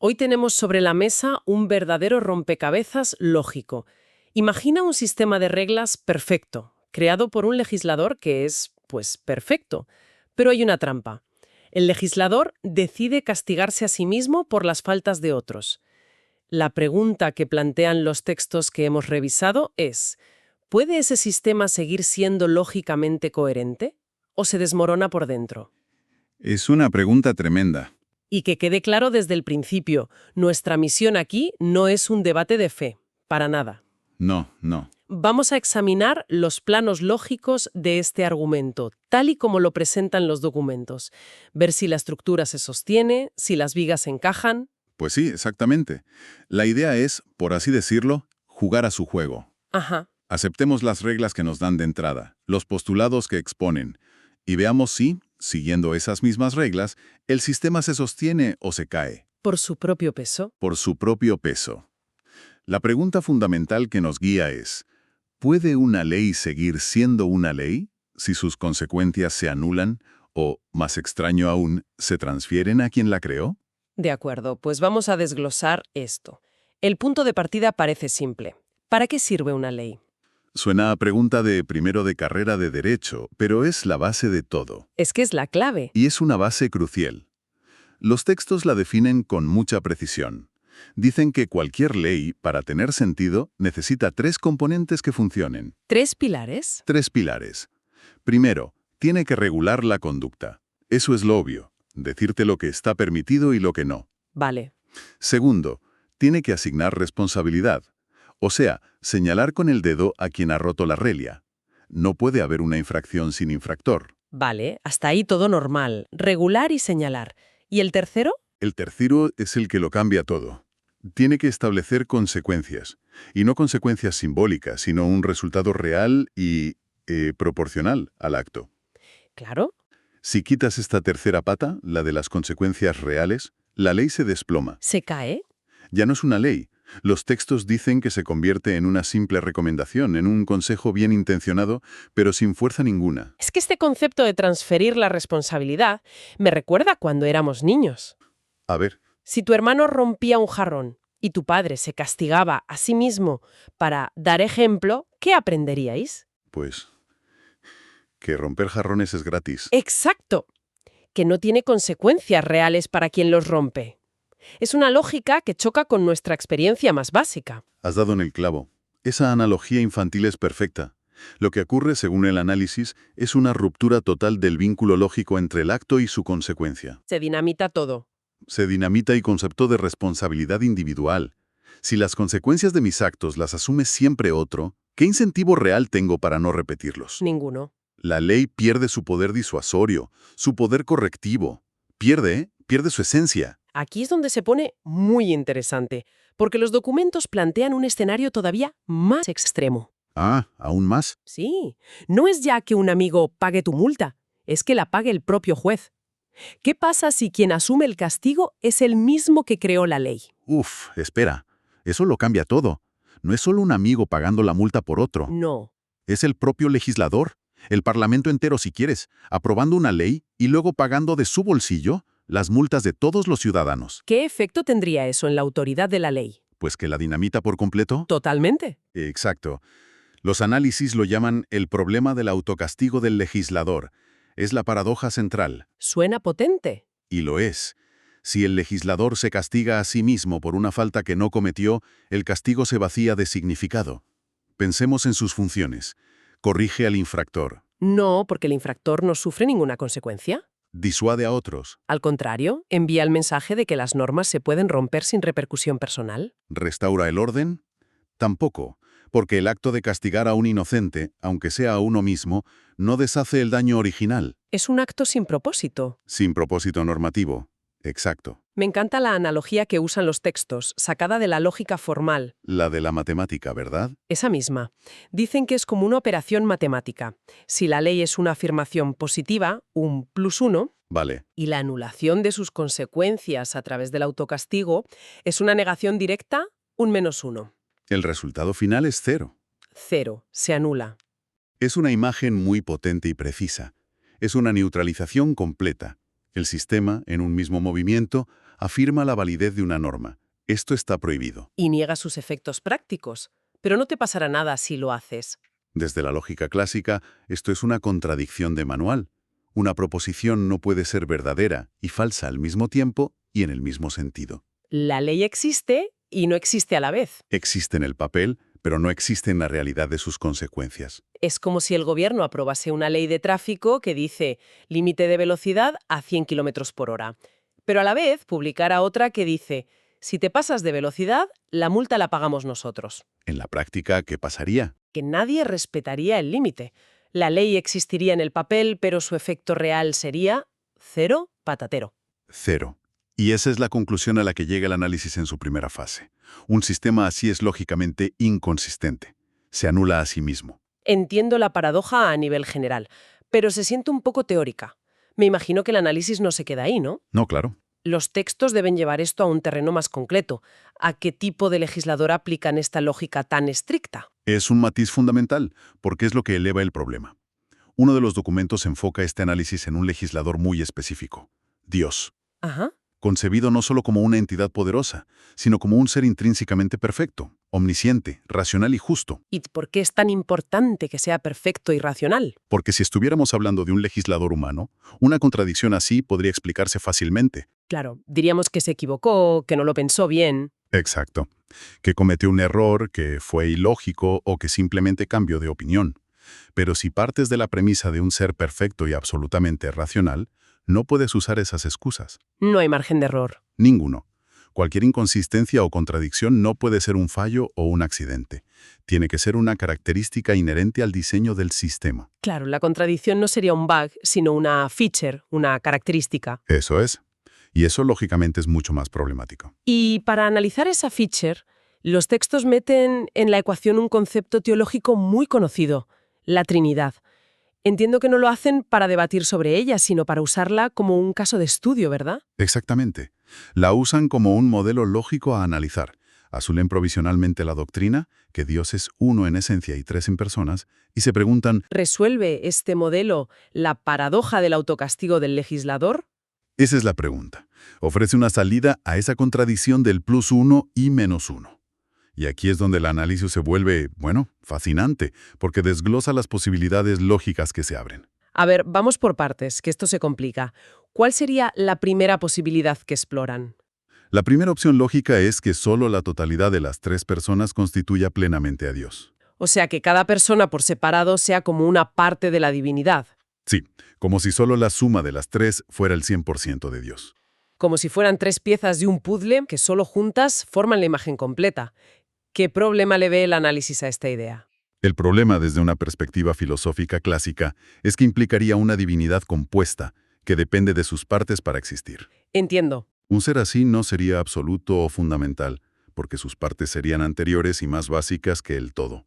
Hoy tenemos sobre la mesa un verdadero rompecabezas lógico. Imagina un sistema de reglas perfecto, creado por un legislador que es, pues, perfecto. Pero hay una trampa. El legislador decide castigarse a sí mismo por las faltas de otros. La pregunta que plantean los textos que hemos revisado es: ¿puede ese sistema seguir siendo lógicamente coherente? ¿O se desmorona por dentro? Es una pregunta tremenda. Y que quede claro desde el principio, nuestra misión aquí no es un debate de fe, para nada. No, no. Vamos a examinar los planos lógicos de este argumento, tal y como lo presentan los documentos. Ver si la estructura se sostiene, si las vigas encajan. Pues sí, exactamente. La idea es, por así decirlo, jugar a su juego. Ajá. Aceptemos las reglas que nos dan de entrada, los postulados que exponen, y veamos si, siguiendo esas mismas reglas, el sistema se sostiene o se cae, Por su propio peso. por su propio peso. La pregunta fundamental que nos guía es: ¿puede una ley seguir siendo una ley si sus consecuencias se anulan o, más extraño aún, se transfieren a quien la creó? De acuerdo, pues vamos a desglosar esto. El punto de partida parece simple. ¿Para qué sirve una ley? Suena a pregunta de primero de carrera de derecho, pero es la base de todo. Es que es la clave. Y es una base crucial. Los textos la definen con mucha precisión. Dicen que cualquier ley, para tener sentido, necesita tres componentes que funcionen. ¿Tres pilares? Tres pilares. Primero, tiene que regular la conducta. Eso es lo obvio, decirte lo que está permitido y lo que no. Vale. Segundo, tiene que asignar responsabilidad. O sea, señalar con el dedo a quien ha roto la regla. No puede haber una infracción sin infractor. Vale, hasta ahí todo normal. Regular y señalar. ¿Y el tercero? El tercero es el que lo cambia todo. Tiene que establecer consecuencias. Y no consecuencias simbólicas, sino un resultado real y proporcional al acto. Claro. Si quitas esta tercera pata, la de las consecuencias reales, la ley se desploma. ¿Se cae? Ya no es una ley. Los textos dicen que se convierte en una simple recomendación, en un consejo bien intencionado, pero sin fuerza ninguna. Es que este concepto de transferir la responsabilidad me recuerda cuando éramos niños. A ver, Si tu hermano rompía un jarrón y tu padre se castigaba a sí mismo para dar ejemplo, ¿qué aprenderíais? pues, que romper jarrones es gratis. Exacto, que no tiene consecuencias reales para quien los rompe. Es una lógica que choca con nuestra experiencia más básica. Has dado en el clavo. Esa analogía infantil es perfecta. Lo que ocurre, según el análisis, es una ruptura total del vínculo lógico entre el acto y su consecuencia. Se dinamita todo. Se dinamita el concepto de responsabilidad individual. Si las consecuencias de mis actos las asume siempre otro, ¿qué incentivo real tengo para no repetirlos? Ninguno. La ley pierde su poder disuasorio, su poder correctivo. Pierde su esencia. Aquí es donde se pone muy interesante, porque los documentos plantean un escenario todavía más extremo. Ah, ¿aún más? Sí, no es ya que un amigo pague tu multa, es que la pague el propio juez. ¿Qué pasa si quien asume el castigo es el mismo que creó la ley? Uf, espera. Eso lo cambia todo. No es solo un amigo pagando la multa por otro. No. Es el propio legislador, el parlamento entero si quieres, aprobando una ley y luego pagando de su bolsillo las multas de todos los ciudadanos. ¿Qué efecto tendría eso en la autoridad de la ley? Pues que la dinamita por completo. Totalmente. Exacto. Los análisis lo llaman el problema del autocastigo del legislador. Es la paradoja central. Suena potente. Y lo es. Si el legislador se castiga a sí mismo por una falta que no cometió, el castigo se vacía de significado. Pensemos en sus funciones. Corrige al infractor. No, porque el infractor no sufre ninguna consecuencia. Disuade a otros. Al contrario, envía el mensaje de que las normas se pueden romper sin repercusión personal. ¿Restaura el orden? Tampoco, porque el acto de castigar a un inocente, aunque sea a uno mismo, no deshace el daño original. Es un acto sin propósito. Sin propósito normativo. Exacto. Me encanta la analogía que usan los textos, sacada de la lógica formal. La de la matemática, ¿verdad? Esa misma. Dicen que es como una operación matemática. Si la ley es una afirmación positiva, un +1, Vale. y la anulación de sus consecuencias a través del autocastigo es una negación directa, un -1. El resultado final es 0. 0. Se anula. Es una imagen muy potente y precisa. Es una neutralización completa. El sistema, en un mismo movimiento, afirma la validez de una norma. Esto está prohibido. Y niega sus efectos prácticos. Pero no te pasará nada si lo haces. Desde la lógica clásica, esto es una contradicción de manual. Una proposición no puede ser verdadera y falsa al mismo tiempo y en el mismo sentido. La ley existe y no existe a la vez. Existe en el papel, pero no existe en la realidad de sus consecuencias. Es como si el gobierno aprobase una ley de tráfico que dice límite de velocidad a 100 kilómetros por hora, pero a la vez publicara otra que dice si te pasas de velocidad, la multa la pagamos nosotros. En la práctica, ¿qué pasaría? Que nadie respetaría el límite. La ley existiría en el papel, pero su efecto real sería cero patatero. Cero. Y esa es la conclusión a la que llega el análisis en su primera fase. Un sistema así es lógicamente inconsistente. Se anula a sí mismo. Entiendo la paradoja a nivel general, pero se siente un poco teórica. Me imagino que el análisis no se queda ahí, ¿no? No, claro. Los textos deben llevar esto a un terreno más concreto. ¿A qué tipo de legislador aplican esta lógica tan estricta? Es un matiz fundamental, porque es lo que eleva el problema. Uno de los documentos enfoca este análisis en un legislador muy específico: Dios. Ajá. Concebido no solo como una entidad poderosa, sino como un ser intrínsecamente perfecto, omnisciente, racional y justo. ¿Y por qué es tan importante que sea perfecto y racional? Porque si estuviéramos hablando de un legislador humano, una contradicción así podría explicarse fácilmente. Claro, diríamos que se equivocó, que no lo pensó bien. Exacto. Que cometió un error, que fue ilógico o que simplemente cambió de opinión. Pero si partes de la premisa de un ser perfecto y absolutamente racional, no puedes usar esas excusas. No hay margen de error. Ninguno. Cualquier inconsistencia o contradicción no puede ser un fallo o un accidente. Tiene que ser una característica inherente al diseño del sistema. Claro, la contradicción no sería un bug, sino una feature, una característica. Eso es. Y eso lógicamente es mucho más problemático. Y para analizar esa feature, los textos meten en la ecuación un concepto teológico muy conocido, la Trinidad. Entiendo que no lo hacen para debatir sobre ella, sino para usarla como un caso de estudio, ¿verdad? Exactamente. La usan como un modelo lógico a analizar. Asumen provisionalmente la doctrina, que Dios es uno en esencia y tres en personas, y se preguntan, ¿Resuelve este modelo la paradoja del autocastigo del legislador? esa es la pregunta. Ofrece una salida a esa contradicción del +1 y -1. Y aquí es donde el análisis se vuelve, fascinante, porque desglosa las posibilidades lógicas que se abren. A ver, vamos por partes, que esto se complica. ¿Cuál sería la primera posibilidad que exploran? La primera opción lógica es que solo la totalidad de las tres personas constituya plenamente a Dios. O sea, que cada persona por separado sea como una parte de la divinidad. Sí, como si solo la suma de las tres fuera el 100% de Dios. Como si fueran tres piezas de un puzzle que solo juntas forman la imagen completa. ¿Qué problema le ve el análisis a esta idea? El problema desde una perspectiva filosófica clásica es que implicaría una divinidad compuesta, que depende de sus partes para existir. Entiendo. Un ser así no sería absoluto o fundamental, porque sus partes serían anteriores y más básicas que el todo.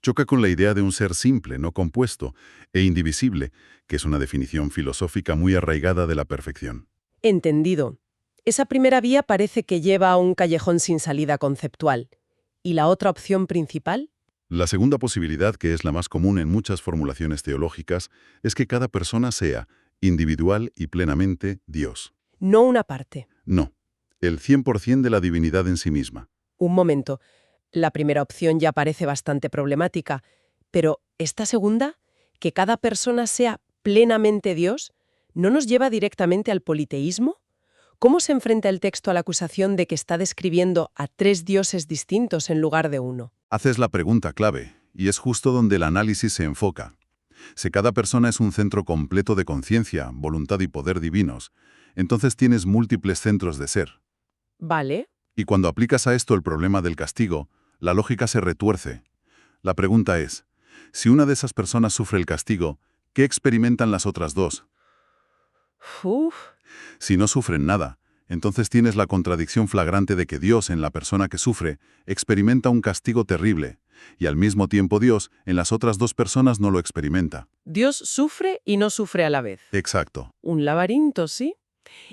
Choca con la idea de un ser simple, no compuesto, e indivisible, que es una definición filosófica muy arraigada de la perfección. Entendido. Esa primera vía parece que lleva a un callejón sin salida conceptual. ¿Y la otra opción principal? La segunda posibilidad, que es la más común en muchas formulaciones teológicas, es que cada persona sea, individual y plenamente, Dios. No una parte. No, el 100% de la divinidad en sí misma. Un momento. La primera opción ya parece bastante problemática, pero esta segunda, que cada persona sea plenamente Dios, ¿no nos lleva directamente al politeísmo? ¿Cómo se enfrenta el texto a la acusación de que está describiendo a tres dioses distintos en lugar de uno? Haces la pregunta clave, y es justo donde el análisis se enfoca. Si cada persona es un centro completo de conciencia, voluntad y poder divinos, entonces tienes múltiples centros de ser. Vale. Y cuando aplicas a esto el problema del castigo, la lógica se retuerce. La pregunta es, si una de esas personas sufre el castigo, ¿qué experimentan las otras dos? Uf. Si no sufren nada, entonces tienes la contradicción flagrante de que Dios, en la persona que sufre, experimenta un castigo terrible, y al mismo tiempo Dios, en las otras dos personas, no lo experimenta. Dios sufre y no sufre a la vez. Exacto. Un laberinto, ¿sí?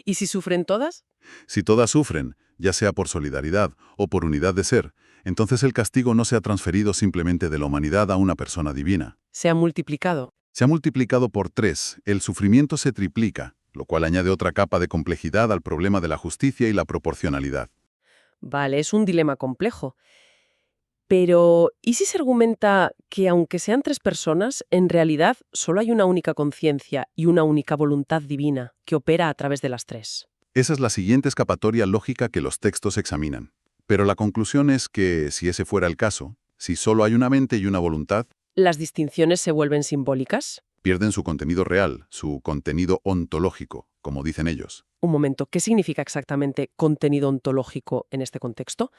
¿Y si sufren todas? Si todas sufren, ya sea por solidaridad o por unidad de ser, entonces el castigo no se ha transferido simplemente de la humanidad a una persona divina. Se ha multiplicado. Se ha multiplicado por 3, el sufrimiento se triplica. lo cual añade otra capa de complejidad al problema de la justicia y la proporcionalidad. Vale, es un dilema complejo. Pero, ¿y si se argumenta que aunque sean tres personas, en realidad solo hay una única conciencia y una única voluntad divina que opera a través de las tres? Esa es la siguiente escapatoria lógica que los textos examinan. Pero la conclusión es que, si ese fuera el caso, si solo hay una mente y una voluntad, ¿Las distinciones se vuelven simbólicas? pierden su contenido real, su contenido ontológico, como dicen ellos. Un momento, ¿qué significa exactamente contenido ontológico en este contexto?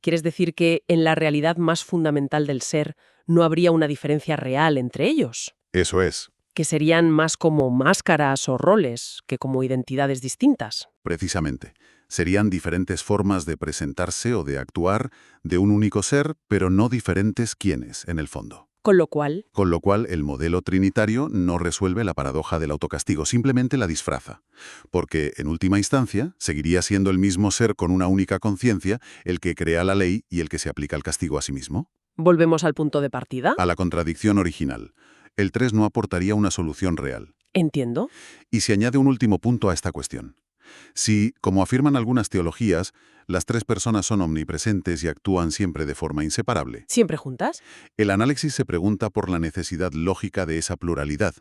¿Quieres decir que en la realidad más fundamental del ser no habría una diferencia real entre ellos? Eso es, ¿Que serían más como máscaras o roles que como identidades distintas? precisamente. Serían diferentes formas de presentarse o de actuar de un único ser, pero no diferentes quiénes, en el fondo. Con lo cual, Con lo cual, el modelo trinitario no resuelve la paradoja del autocastigo, simplemente la disfraza. Porque, en última instancia, seguiría siendo el mismo ser con una única conciencia el que crea la ley y el que se aplica el castigo a sí mismo. ¿volvemos al punto de partida? A la contradicción original. El 3 no aportaría una solución real. Entiendo. Y se añade un último punto a esta cuestión. Si, como afirman algunas teologías, las tres personas son omnipresentes y actúan siempre de forma inseparable, ¿Siempre juntas? el análisis se pregunta por la necesidad lógica de esa pluralidad.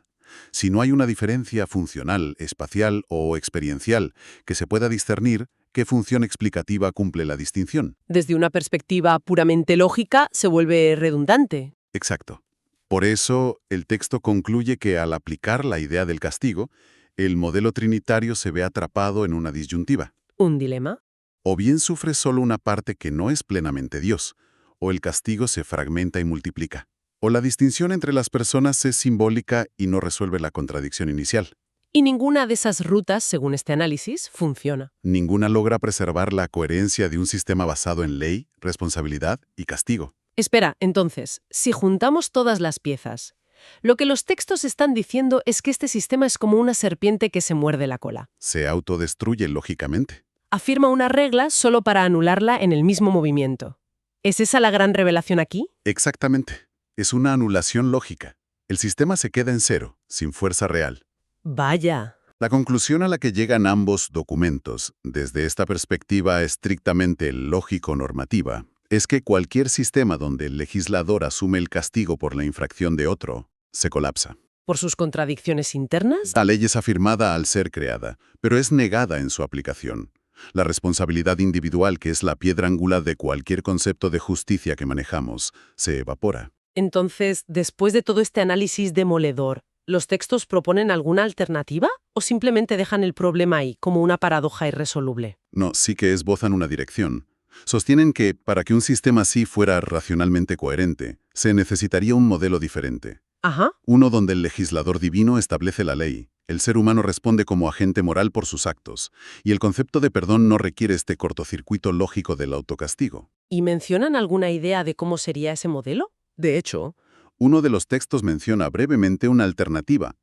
Si no hay una diferencia funcional, espacial o experiencial que se pueda discernir, ¿qué función explicativa cumple la distinción? Desde una perspectiva puramente lógica, se vuelve redundante. Exacto. Por eso, el texto concluye que al aplicar la idea del castigo, el modelo trinitario se ve atrapado en una disyuntiva. ¿Un dilema? O bien sufre solo una parte que no es plenamente Dios, o el castigo se fragmenta y multiplica. O la distinción entre las personas es simbólica y no resuelve la contradicción inicial. Y ninguna de esas rutas, según este análisis, funciona. Ninguna logra preservar la coherencia de un sistema basado en ley, responsabilidad y castigo. Espera, entonces, si juntamos todas las piezas, lo que los textos están diciendo es que este sistema es como una serpiente que se muerde la cola. Se autodestruye lógicamente. Afirma una regla solo para anularla en el mismo movimiento. ¿Es esa la gran revelación aquí? Exactamente. Es una anulación lógica. El sistema se queda en cero, sin fuerza real. Vaya. La conclusión a la que llegan ambos documentos, desde esta perspectiva estrictamente lógico-normativa, es que cualquier sistema donde el legislador asume el castigo por la infracción de otro, se colapsa. ¿Por sus contradicciones internas? La ley es afirmada al ser creada, pero es negada en su aplicación. La responsabilidad individual, que es la piedra angular de cualquier concepto de justicia que manejamos, se evapora. Entonces, después de todo este análisis demoledor, ¿los textos proponen alguna alternativa o simplemente dejan el problema ahí, como una paradoja irresoluble? No, sí que esbozan una dirección. Sostienen que, para que un sistema así fuera racionalmente coherente, se necesitaría un modelo diferente. Ajá. Uno donde el legislador divino establece la ley, el ser humano responde como agente moral por sus actos, y el concepto de perdón no requiere este cortocircuito lógico del autocastigo. ¿Y mencionan alguna idea de cómo sería ese modelo? De hecho, uno de los textos menciona brevemente una alternativa: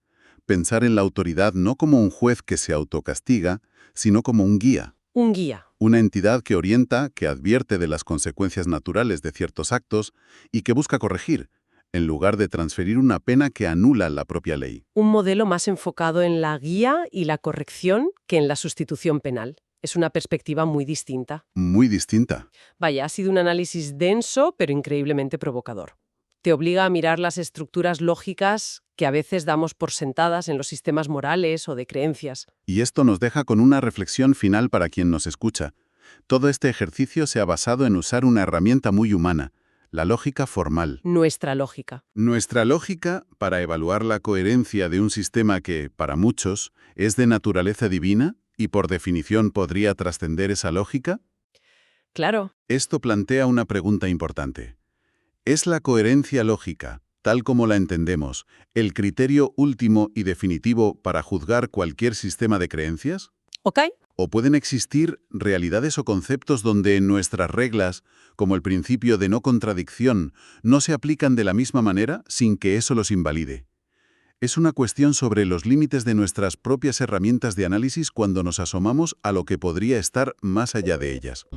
pensar en la autoridad no como un juez que se autocastiga, sino como un guía. Un guía. Una entidad que orienta, que advierte de las consecuencias naturales de ciertos actos y que busca corregir, en lugar de transferir una pena que anula la propia ley. Un modelo más enfocado en la guía y la corrección que en la sustitución penal. Es una perspectiva muy distinta. Muy distinta. Vaya, ha sido un análisis denso, pero increíblemente provocador. Te obliga a mirar las estructuras lógicas que a veces damos por sentadas en los sistemas morales o de creencias. Y esto nos deja con una reflexión final para quien nos escucha. Todo este ejercicio se ha basado en usar una herramienta muy humana: la lógica formal. Nuestra lógica. Nuestra lógica para evaluar la coherencia de un sistema que, para muchos, es de naturaleza divina y por definición podría trascender esa lógica. Claro. Esto plantea una pregunta importante. ¿Es la coherencia lógica, tal como la entendemos, el criterio último y definitivo para juzgar cualquier sistema de creencias? ¿Ok? ¿O pueden existir realidades o conceptos donde nuestras reglas, como el principio de no contradicción, no se aplican de la misma manera sin que eso los invalide? Es una cuestión sobre los límites de nuestras propias herramientas de análisis cuando nos asomamos a lo que podría estar más allá de ellas.